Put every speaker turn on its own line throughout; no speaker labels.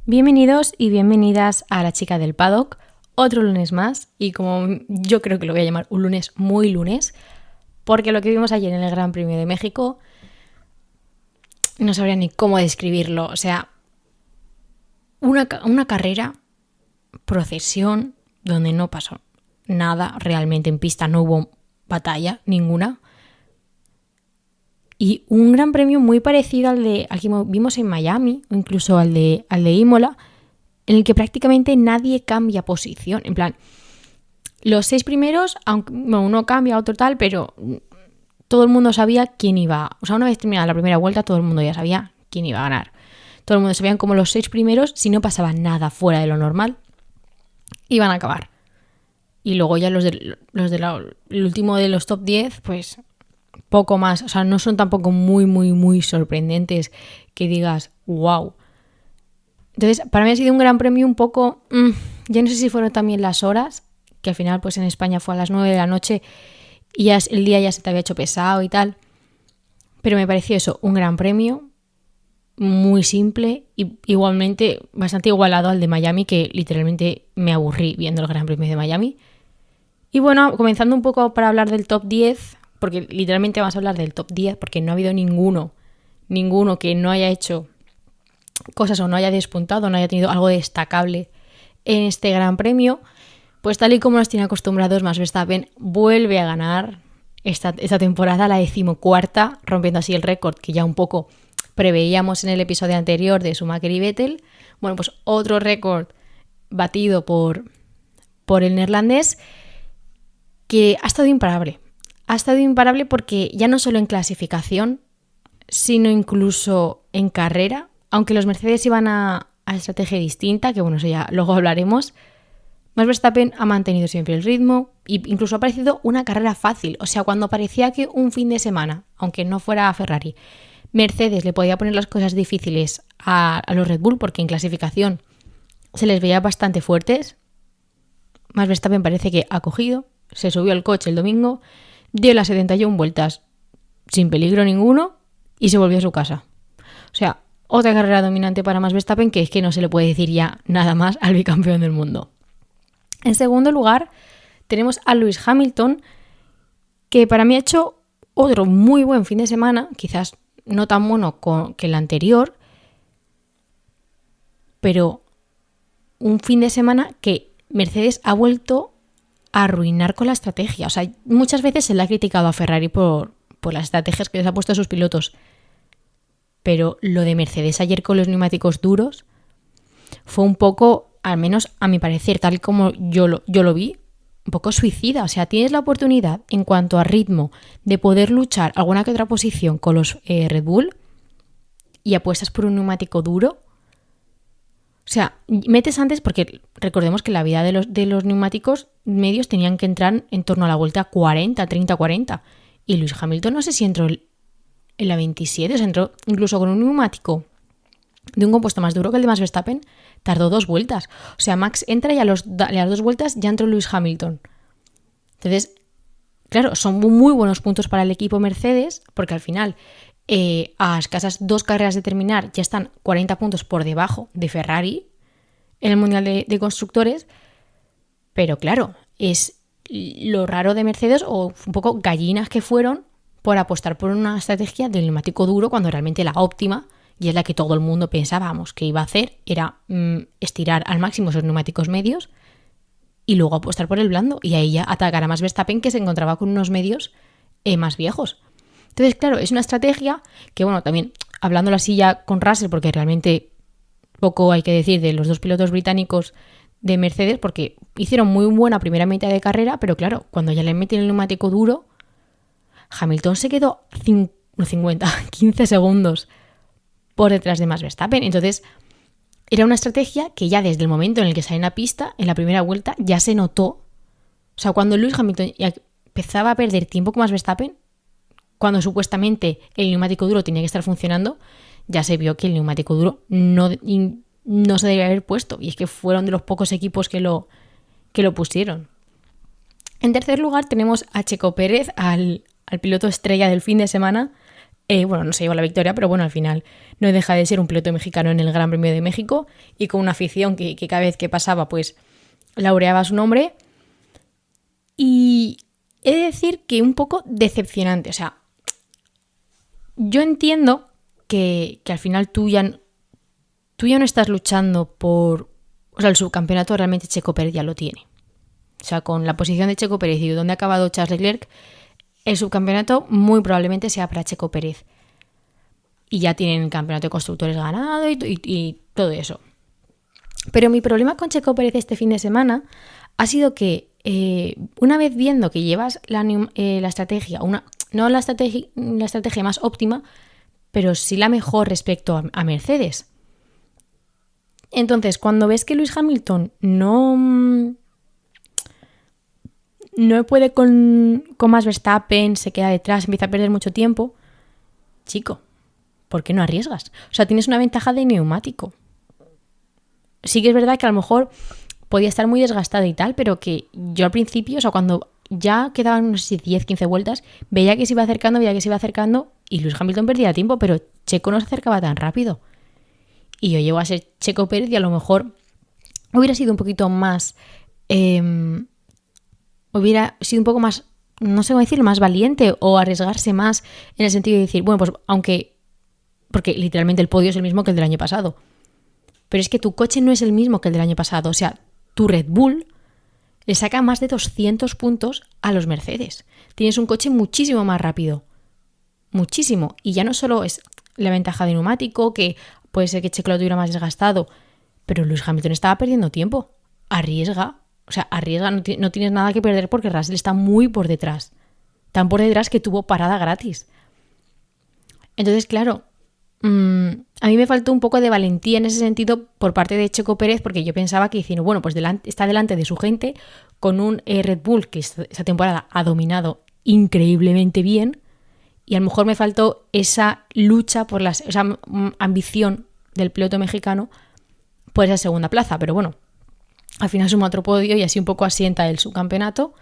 Bienvenidos y bienvenidas a La Chica del Paddock, otro lunes más, y como yo creo que lo voy a llamar un lunes muy lunes, porque lo que vimos ayer en el Gran Premio de México no sabría ni cómo describirlo. O sea, una carrera, procesión, donde no pasó nada realmente en pista, no hubo batalla ninguna. Y un Gran Premio muy parecido al que vimos en Miami, o incluso al de Imola, en el que prácticamente nadie cambia posición. En plan, los 6 primeros, aunque uno cambia, otro tal, pero todo el mundo sabía quién iba. O sea, una vez terminada la primera vuelta, todo el mundo ya sabía quién iba a ganar. Todo el mundo sabía como los 6 primeros, si no pasaba nada fuera de lo normal, iban a acabar. Y luego ya el último de los top 10, pues poco más. O sea, no son tampoco muy sorprendentes que digas, wow. Entonces, para mí ha sido un Gran Premio un poco... ya no sé si fueron también las horas, que al final pues en España fue a las 9 de la noche y ya el día ya se te había hecho pesado y tal. Pero me pareció eso, un Gran Premio muy simple y igualmente bastante igualado al de Miami, que literalmente me aburrí viendo el Gran Premio de Miami. Y bueno, comenzando un poco para hablar del top 10, porque literalmente vamos a hablar del top 10 porque no ha habido ninguno que no haya hecho cosas o no haya despuntado, no haya tenido algo destacable en este Gran Premio. Pues tal y como nos tiene acostumbrados, Max Verstappen vuelve a ganar esta temporada, la 14ª, rompiendo así el récord que ya un poco preveíamos en el episodio anterior de Schumacher y Vettel. Bueno, pues otro récord batido por el neerlandés, que ha estado imparable. Ha estado imparable porque ya no solo en clasificación, sino incluso en carrera, aunque los Mercedes iban a estrategia distinta, que bueno, eso ya luego hablaremos. Max Verstappen ha mantenido siempre el ritmo e incluso ha parecido una carrera fácil. O sea, cuando parecía que un fin de semana, aunque no fuera a Ferrari, Mercedes le podía poner las cosas difíciles a los Red Bull, porque en clasificación se les veía bastante fuertes, Max Verstappen parece que ha cogido, se subió al coche el domingo, dio las 71 vueltas sin peligro ninguno y se volvió a su casa. O sea, otra carrera dominante para Max Verstappen, que es que no se le puede decir ya nada más al bicampeón del mundo. En segundo lugar, tenemos a Lewis Hamilton, que para mí ha hecho otro muy buen fin de semana, quizás no tan bueno que el anterior, pero un fin de semana que Mercedes ha vuelto a arruinar con la estrategia. O sea, muchas veces se le ha criticado a Ferrari por las estrategias que les ha puesto a sus pilotos, pero lo de Mercedes ayer con los neumáticos duros fue un poco, al menos a mi parecer, tal como yo lo vi, un poco suicida. O sea, tienes la oportunidad en cuanto a ritmo de poder luchar alguna que otra posición con los Red Bull y apuestas por un neumático duro. O sea, metes antes, porque recordemos que la vida de los neumáticos medios tenían que entrar en torno a la vuelta 40, 30, 40. Y Lewis Hamilton no sé si entró en la 27, o sea, entró incluso con un neumático de un compuesto más duro que el de Max Verstappen, tardó 2 vueltas. O sea, Max entra y a las 2 vueltas ya entró Lewis Hamilton. Entonces, claro, son muy buenos puntos para el equipo Mercedes, porque al final, a escasas 2 carreras de terminar, ya están 40 puntos por debajo de Ferrari en el Mundial de Constructores. Pero claro, es lo raro de Mercedes, o un poco gallinas que fueron por apostar por una estrategia del neumático duro, cuando realmente la óptima, y es la que todo el mundo pensábamos que iba a hacer, era estirar al máximo esos neumáticos medios y luego apostar por el blando, y ahí ya atacar a Max Verstappen, que se encontraba con unos medios más viejos. Entonces, claro, es una estrategia que, bueno, también hablándolo así ya con Russell, porque realmente poco hay que decir de los 2 pilotos británicos de Mercedes, porque hicieron muy buena primera mitad de carrera, pero claro, cuando ya le meten el neumático duro, Hamilton se quedó 15 segundos por detrás de Max Verstappen. Entonces, era una estrategia que ya desde el momento en el que salen a pista, en la primera vuelta, ya se notó. O sea, cuando Lewis Hamilton ya empezaba a perder tiempo con Max Verstappen, cuando supuestamente el neumático duro tenía que estar funcionando, ya se vio que el neumático duro no se debía haber puesto. Y es que fueron de los pocos equipos que lo pusieron. En tercer lugar tenemos a Checo Pérez, al piloto estrella del fin de semana, Bueno, no se llevó la victoria, pero bueno, al final no deja de ser un piloto mexicano en el Gran Premio de México y con una afición que cada vez que pasaba, pues laureaba su nombre. Y he de decir que un poco decepcionante. O sea, yo entiendo que al final tú ya no estás luchando por... O sea, el subcampeonato realmente Checo Pérez ya lo tiene. O sea, con la posición de Checo Pérez y donde ha acabado Charles Leclerc, el subcampeonato muy probablemente sea para Checo Pérez. Y ya tienen el campeonato de constructores ganado y todo eso. Pero mi problema con Checo Pérez este fin de semana ha sido que una vez viendo que llevas la estrategia, no la estrategia más óptima, pero sí la mejor respecto a Mercedes. Entonces, cuando ves que Lewis Hamilton no puede con Max Verstappen, se queda detrás, empieza a perder mucho tiempo, chico, ¿por qué no arriesgas? O sea, tienes una ventaja de neumático. Sí que es verdad que a lo mejor podía estar muy desgastado y tal, pero que yo al principio, o sea, cuando ya quedaban, no sé si 10, 15 vueltas, veía que se iba acercando y Lewis Hamilton perdía tiempo, pero Checo no se acercaba tan rápido. Y yo llego a ser Checo Pérez y a lo mejor hubiera sido un poquito más... hubiera sido un poco más, no sé cómo decirlo, más valiente o arriesgarse más en el sentido de decir, bueno, pues aunque... Porque literalmente el podio es el mismo que el del año pasado. Pero es que tu coche no es el mismo que el del año pasado. O sea, tu Red Bull le saca más de 200 puntos a los Mercedes. Tienes un coche muchísimo más rápido. Muchísimo. Y ya no solo es la ventaja de neumático, que puede ser que Checo lo tuviera más desgastado, pero Lewis Hamilton estaba perdiendo tiempo. Arriesga. O sea, arriesga, no tienes nada que perder porque Russell está muy por detrás. Tan por detrás que tuvo parada gratis. Entonces, claro, a mí me faltó un poco de valentía en ese sentido por parte de Checo Pérez, porque yo pensaba que diciendo, bueno, pues está delante de su gente con un Red Bull que esta temporada ha dominado increíblemente bien, y a lo mejor me faltó esa lucha por esa ambición del piloto mexicano por esa segunda plaza, pero bueno, al final suma otro podio y así un poco asienta el subcampeonato.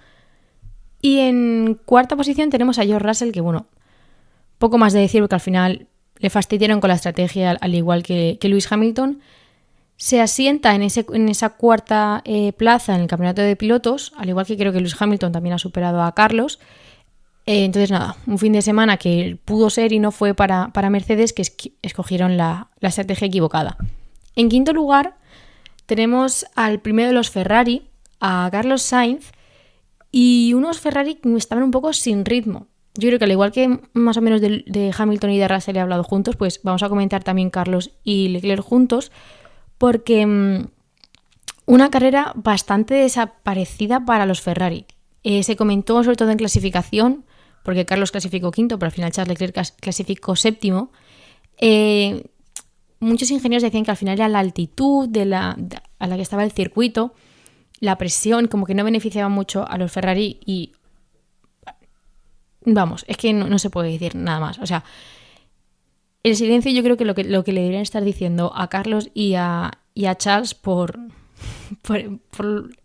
Y en cuarta posición tenemos a George Russell, que bueno, poco más de decir porque al final le fastidiaron con la estrategia al igual que Lewis Hamilton. Se asienta en esa cuarta plaza en el campeonato de pilotos, al igual que creo que Lewis Hamilton también ha superado a Carlos. Entonces nada, un fin de semana que pudo ser y no fue para Mercedes, que escogieron la estrategia equivocada. En quinto lugar tenemos al primero de los Ferrari, a Carlos Sainz, y unos Ferrari que estaban un poco sin ritmo. Yo creo que al igual que más o menos de Hamilton y de Russell he hablado juntos, pues vamos a comentar también Carlos y Leclerc juntos, porque una carrera bastante desaparecida para los Ferrari. Se comentó sobre todo en clasificación, porque Carlos clasificó quinto, pero al final Charles Leclerc clasificó séptimo. Muchos ingenieros decían que al final era la altitud a la que estaba el circuito, la presión, como que no beneficiaba mucho a los Ferrari y... Vamos, es que no se puede decir nada más. O sea, el silencio yo creo que lo que le deberían estar diciendo a Carlos y a Charles por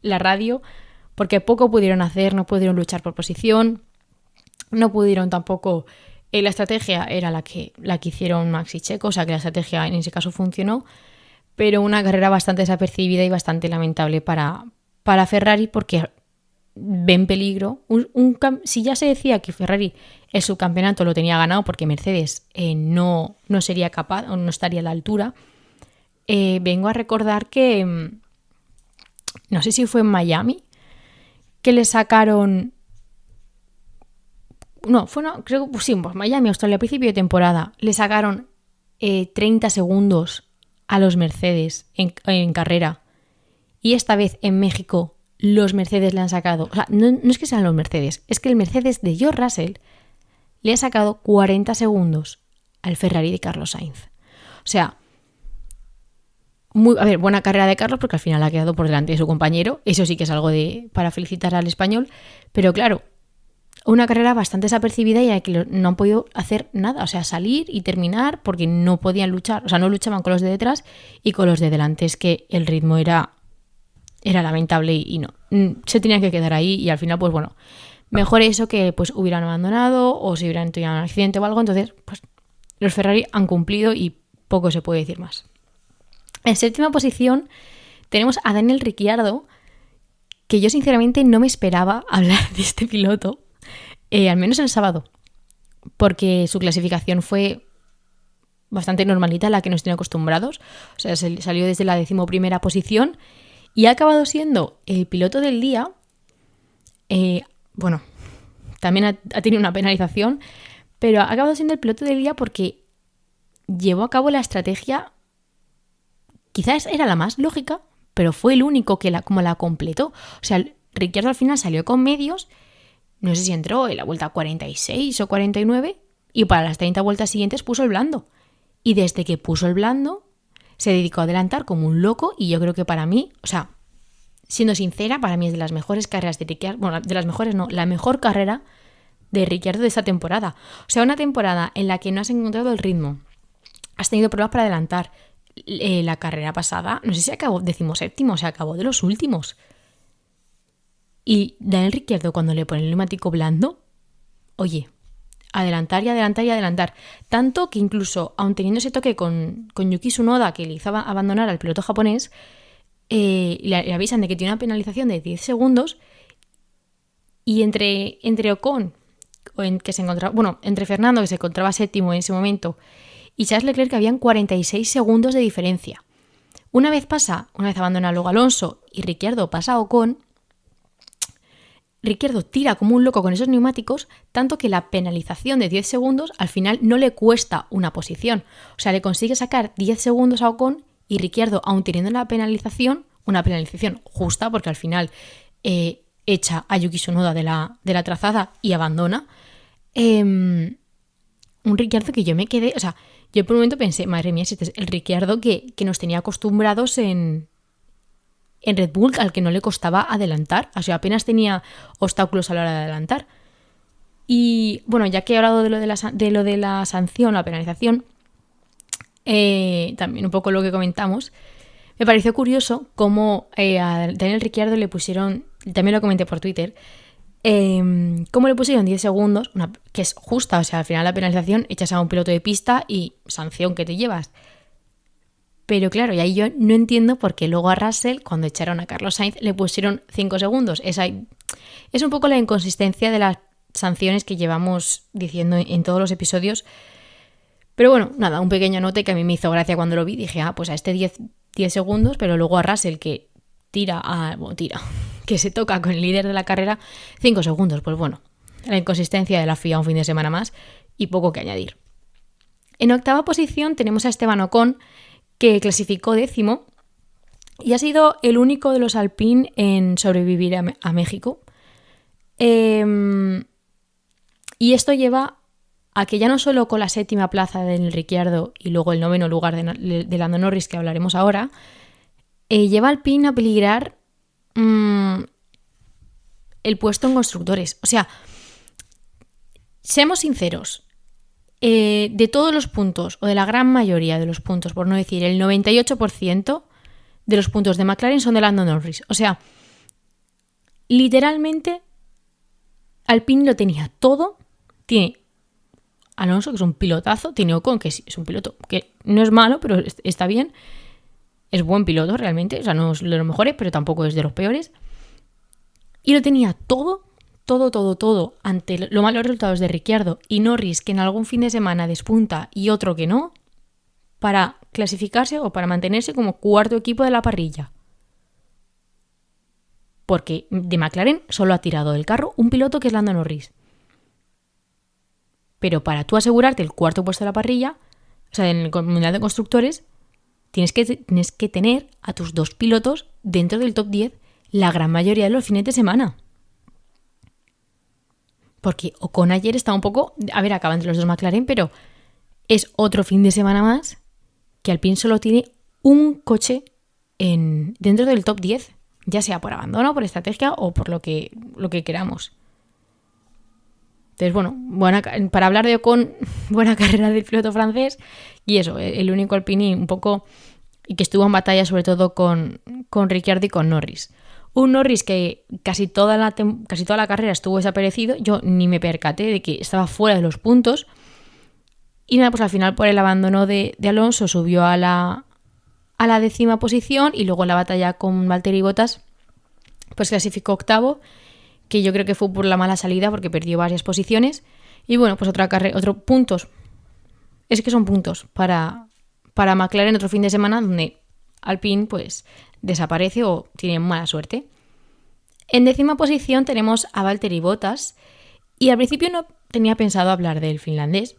la radio, porque poco pudieron hacer, no pudieron luchar por posición, no pudieron tampoco... la estrategia era la que hicieron Max y Checo, o sea que la estrategia en ese caso funcionó, pero una carrera bastante desapercibida y bastante lamentable para Ferrari porque ven peligro. Si ya se decía que Ferrari el subcampeonato lo tenía ganado porque Mercedes no sería capaz o no estaría a la altura, vengo a recordar que no sé si fue en Miami que le sacaron... creo que sí, pues Miami, Australia, a principio de temporada, le sacaron 30 segundos a los Mercedes en carrera. Y esta vez en México los Mercedes le han sacado... O sea, no es que sean los Mercedes, es que el Mercedes de George Russell le ha sacado 40 segundos al Ferrari de Carlos Sainz. O sea, buena carrera de Carlos porque al final ha quedado por delante de su compañero. Eso sí que es algo para felicitar al español. Pero claro, una carrera bastante desapercibida y a la que no han podido hacer nada. O sea, salir y terminar porque no podían luchar. O sea, no luchaban con los de detrás y con los de delante. Es que el ritmo era lamentable y no. Se tenían que quedar ahí y al final, pues bueno, mejor eso que pues hubieran abandonado o si hubieran tenido un accidente o algo. Entonces, pues los Ferrari han cumplido y poco se puede decir más. En séptima posición tenemos a Daniel Ricciardo, que yo sinceramente no me esperaba hablar de este piloto, al menos el sábado, porque su clasificación fue bastante normalita a la que nos tiene acostumbrados. O sea, salió desde la 11ª posición y ha acabado siendo el piloto del día. Bueno, también ha tenido una penalización, pero ha acabado siendo el piloto del día porque llevó a cabo la estrategia, quizás era la más lógica, pero fue el único que la completó. O sea, Ricciardo al final salió con medios, no sé si entró en la vuelta 46 o 49, y para las 30 vueltas siguientes puso el blando. Y desde que puso el blando, se dedicó a adelantar como un loco, y yo creo que para mí, o sea, siendo sincera, para mí es de las mejores carreras de Ricciardo, bueno, de las mejores no, la mejor carrera de Ricciardo de esta temporada. O sea, una temporada en la que no has encontrado el ritmo, has tenido problemas para adelantar. La carrera pasada, no sé si acabó 17º, o sea, acabó de los últimos. Y Daniel Ricciardo, cuando le pone el neumático blando, oye, adelantar y adelantar y adelantar. Tanto que incluso, aun teniendo ese toque con Yuki Tsunoda, que le hizo abandonar al piloto japonés, le avisan de que tiene una penalización de 10 segundos, y entre Ocon, entre Fernando, que se encontraba séptimo en ese momento, y Charles Leclerc, que habían 46 segundos de diferencia. Una vez abandona luego Alonso y Ricciardo pasa a Ocon, Ricciardo tira como un loco con esos neumáticos, tanto que la penalización de 10 segundos al final no le cuesta una posición. O sea, le consigue sacar 10 segundos a Ocon, y Ricciardo, aun teniendo la penalización, una penalización justa, porque al final echa a Yuki Tsunoda de la trazada y abandona, un Ricciardo que yo me quedé, o sea, yo por un momento pensé, madre mía, si este es el Ricciardo que nos tenía acostumbrados en Red Bull, al que no le costaba adelantar, o sea, apenas tenía obstáculos a la hora de adelantar. Y bueno, ya que he hablado de lo de la sanción, la penalización, también un poco lo que comentamos, me pareció curioso cómo a Daniel Ricciardo le pusieron, también lo comenté por Twitter, cómo le pusieron 10 segundos, que es justa, o sea, al final la penalización echas a un piloto de pista y sanción que te llevas. Pero claro, y ahí yo no entiendo por qué luego a Russell, cuando echaron a Carlos Sainz, le pusieron 5 segundos. Es un poco la inconsistencia de las sanciones que llevamos diciendo en todos los episodios. Pero bueno, nada, un pequeño note que a mí me hizo gracia cuando lo vi. Dije, pues a este 10 segundos, pero luego a Russell, que que se toca con el líder de la carrera, 5 segundos. Pues bueno, la inconsistencia de la FIA un fin de semana más y poco que añadir. En octava posición tenemos a Esteban Ocon, que clasificó 10º y ha sido el único de los Alpine en sobrevivir a México. Y esto lleva a que ya no solo con la 7ª plaza de Ricciardo y luego el 9º lugar de Lando Norris, que hablaremos ahora, lleva al Alpine a peligrar el puesto en constructores. O sea, seamos sinceros, de todos los puntos, o de la gran mayoría de los puntos, por no decir el 98% de los puntos de McLaren son de Lando Norris. O sea, literalmente Alpine lo tenía todo. Tiene Alonso, que es un pilotazo, tiene Ocon, que es un piloto que no es malo, pero está bien, es buen piloto realmente, o sea, no es de los mejores, pero tampoco es de los peores, y lo tenía todo ante los malos resultados de Ricciardo y Norris, que en algún fin de semana despunta y otro que no, para clasificarse o para mantenerse como cuarto equipo de la parrilla. Porque de McLaren solo ha tirado del carro un piloto, que es Lando Norris. Pero para tú asegurarte el cuarto puesto de la parrilla, o sea, en el Mundial de Constructores, tienes que tener a tus 2 pilotos dentro del top 10 la gran mayoría de los fines de semana. Porque Ocon ayer está un poco... A ver, acaban entre los 2 McLaren, pero es otro fin de semana más que Alpine solo tiene un coche dentro del top 10, ya sea por abandono, por estrategia o por lo que queramos. Entonces, bueno, para hablar de Ocon, buena carrera del piloto francés, y eso, el único Alpine un poco, y que estuvo en batalla sobre todo con Ricciardo y con Norris. Un Norris que casi toda la carrera estuvo desaparecido. Yo ni me percaté de que estaba fuera de los puntos. Y nada, pues al final por el abandono de Alonso subió a la 10ª posición y luego en la batalla con Valtteri Bottas pues clasificó octavo, que yo creo que fue por la mala salida porque perdió varias posiciones. Y bueno, pues otros puntos. Es que son puntos para McLaren otro fin de semana donde Alpine pues desaparece o tiene mala suerte. En 10ª posición tenemos a Valtteri Bottas y al principio no tenía pensado hablar del finlandés,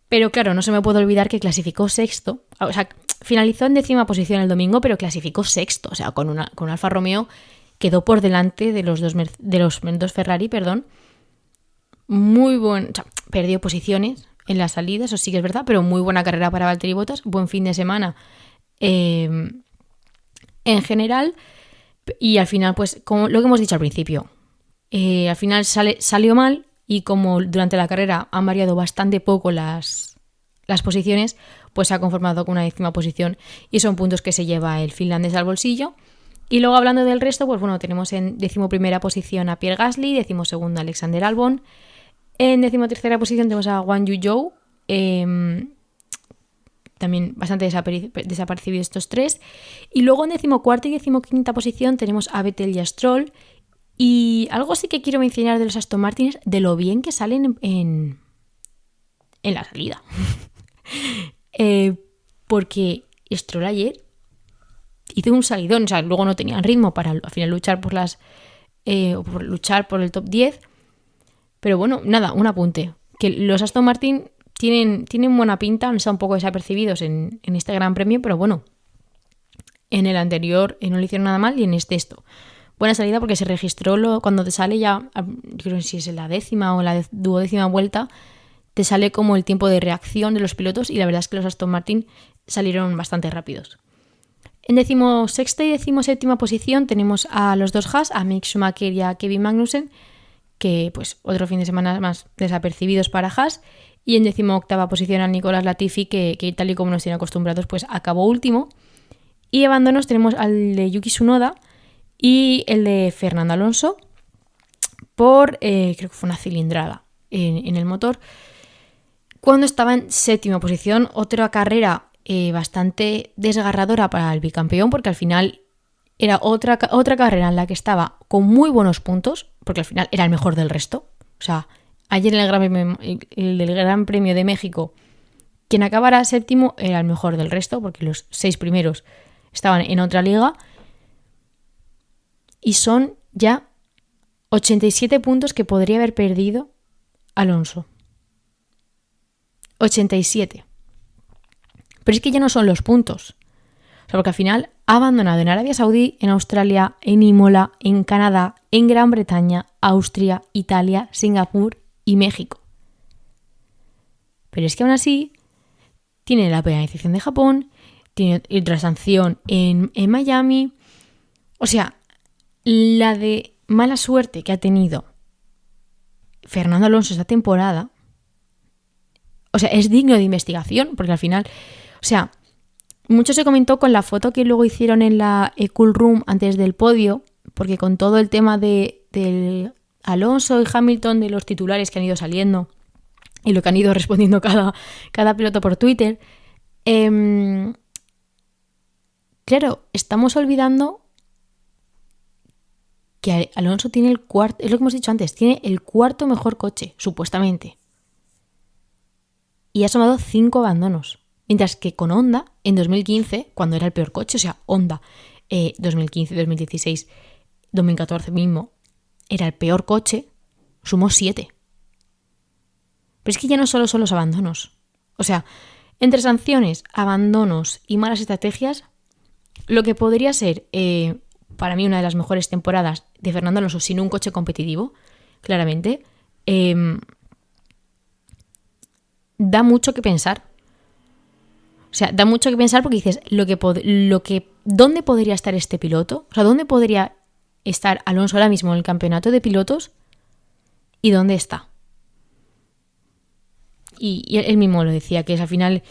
pero claro, no se me puede olvidar que clasificó sexto, o sea, finalizó en 10ª posición el domingo, pero clasificó sexto, o sea, con Alfa Romeo quedó por delante de los dos Ferrari, perdón. Muy buen, o sea, perdió posiciones en la salida, eso sí que es verdad, pero muy buena carrera para Valtteri Bottas, buen fin de semana en general. Y al final, pues, como lo que hemos dicho al principio, al final salió mal y como durante la carrera han variado bastante poco las posiciones, pues se ha conformado con una 10ª posición y son puntos que se lleva el finlandés al bolsillo. Y luego hablando del resto, pues bueno, tenemos en 11ª posición a Pierre Gasly, 12ª a Alexander Albon, en 13ª posición tenemos a Guan Yu Zhou, también bastante desaparecidos estos tres. Y luego en 14ª y 15ª posición tenemos a Vettel y a Stroll. Y algo sí que quiero mencionar de los Aston Martin, de lo bien que salen en la salida. Porque Stroll ayer hizo un salidón, o sea, luego no tenían ritmo para al final luchar por luchar por el top 10. Pero bueno, nada, un apunte. Que los Aston Martin tienen buena pinta, han estado un poco desapercibidos en este Gran Premio, pero bueno, en el anterior no le hicieron nada mal y en esto. Buena salida porque se registró cuando te sale ya, yo creo que si es en la 10ª o la 12ª vuelta, te sale como el tiempo de reacción de los pilotos y la verdad es que los Aston Martin salieron bastante rápidos. En 16ª y 17ª posición tenemos a los dos Haas, a Mick Schumacher y a Kevin Magnussen, que pues otro fin de semana más desapercibidos para Haas. Y en 18ª posición a Nicolas Latifi, que tal y como nos tienen acostumbrados, pues acabó último. Y abandonos tenemos al de Yuki Tsunoda y el de Fernando Alonso por, creo que fue una cilindrada en el motor, cuando estaba en 7ª posición. Otra carrera bastante desgarradora para el bicampeón, porque al final era otra carrera en la que estaba con muy buenos puntos, porque al final era el mejor del resto. O sea, ayer en el Gran Premio de México, quien acabara séptimo era el mejor del resto, porque los 6 primeros estaban en otra liga. Y son ya 87 puntos que podría haber perdido Alonso. 87. Pero es que ya no son los puntos. O sea, porque al final ha abandonado en Arabia Saudí, en Australia, en Imola, en Canadá, en Gran Bretaña, Austria, Italia, Singapur y México. Pero es que aún así tiene la penalización de Japón, tiene otra sanción en Miami. O sea, la de mala suerte que ha tenido Fernando Alonso esta temporada, o sea, es digno de investigación, porque al final, o sea, mucho se comentó con la foto que luego hicieron en la Cool Room antes del podio, porque con todo el tema del Alonso y Hamilton, de los titulares que han ido saliendo y lo que han ido respondiendo cada piloto por Twitter, claro, estamos olvidando que Alonso tiene el cuarto, es lo que hemos dicho antes, tiene el cuarto mejor coche, supuestamente. Y ha sumado 5 abandonos. Mientras que con Honda, en 2015, cuando era el peor coche, o sea, Honda 2015, 2016, 2014 mismo, era el peor coche, sumó 7. Pero es que ya no solo son los abandonos. O sea, entre sanciones, abandonos y malas estrategias, lo que podría ser para mí una de las mejores temporadas de Fernando Alonso sin un coche competitivo, claramente, da mucho que pensar. O sea, da mucho que pensar porque dices, ¿dónde podría estar este piloto? O sea, ¿dónde podría estar Alonso ahora mismo en el campeonato de pilotos? ¿Y dónde está? Y él mismo lo decía, que al final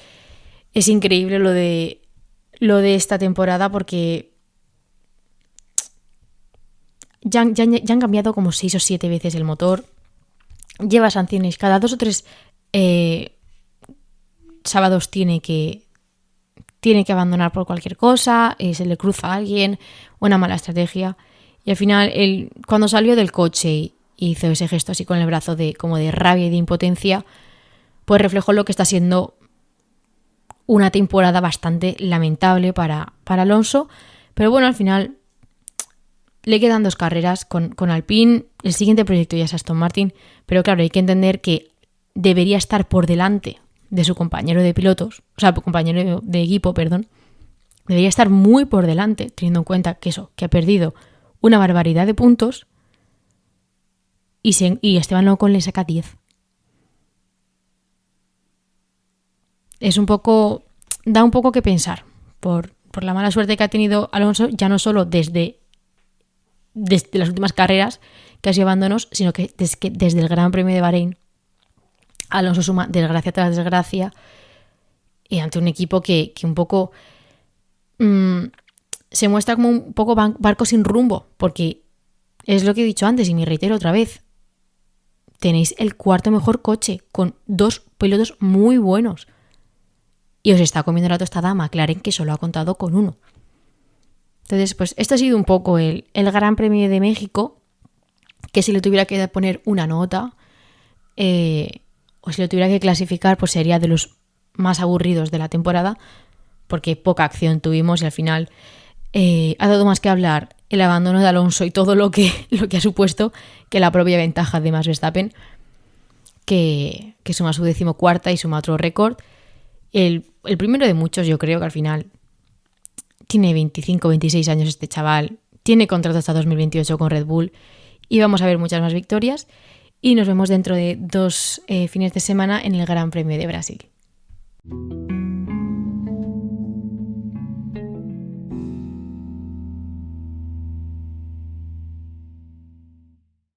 es increíble lo de esta temporada porque ya han cambiado como 6 o 7 veces el motor. Lleva sanciones cada 2 o 3 sábados tiene que abandonar por cualquier cosa, se le cruza a alguien, una mala estrategia. Y al final, cuando salió del coche y hizo ese gesto así con el brazo como de rabia y de impotencia, pues reflejó lo que está siendo una temporada bastante lamentable para Alonso. Pero bueno, al final le quedan 2 carreras con Alpine. El siguiente proyecto ya es Aston Martin, pero claro, hay que entender que debería estar por delante de su compañero de pilotos, o sea, compañero de equipo, perdón. Debería estar muy por delante, teniendo en cuenta que ha perdido una barbaridad de puntos y Esteban Ocon le saca 10. Da un poco que pensar por la mala suerte que ha tenido Alonso, ya no solo desde las últimas carreras que ha sido abandonos, sino que desde el Gran Premio de Bahrein Alonso suma desgracia tras desgracia y ante un equipo que un poco se muestra como un poco barco sin rumbo, porque es lo que he dicho antes y me reitero otra vez. Tenéis el 4º mejor coche con 2 pilotos muy buenos y os está comiendo la tostada McLaren, que solo ha contado con 1. Entonces, pues esto ha sido un poco el Gran Premio de México, que si le tuviera que poner una nota o si lo tuviera que clasificar, pues sería de los más aburridos de la temporada, porque poca acción tuvimos y al final ha dado más que hablar el abandono de Alonso y todo lo que ha supuesto que la propia ventaja de Max Verstappen, que suma su 14ª y suma otro récord. El primero de muchos, yo creo que al final tiene 25, 26 años este chaval, tiene contrato hasta 2028 con Red Bull y vamos a ver muchas más victorias y nos vemos dentro de 2 fines de semana en el Gran Premio de Brasil.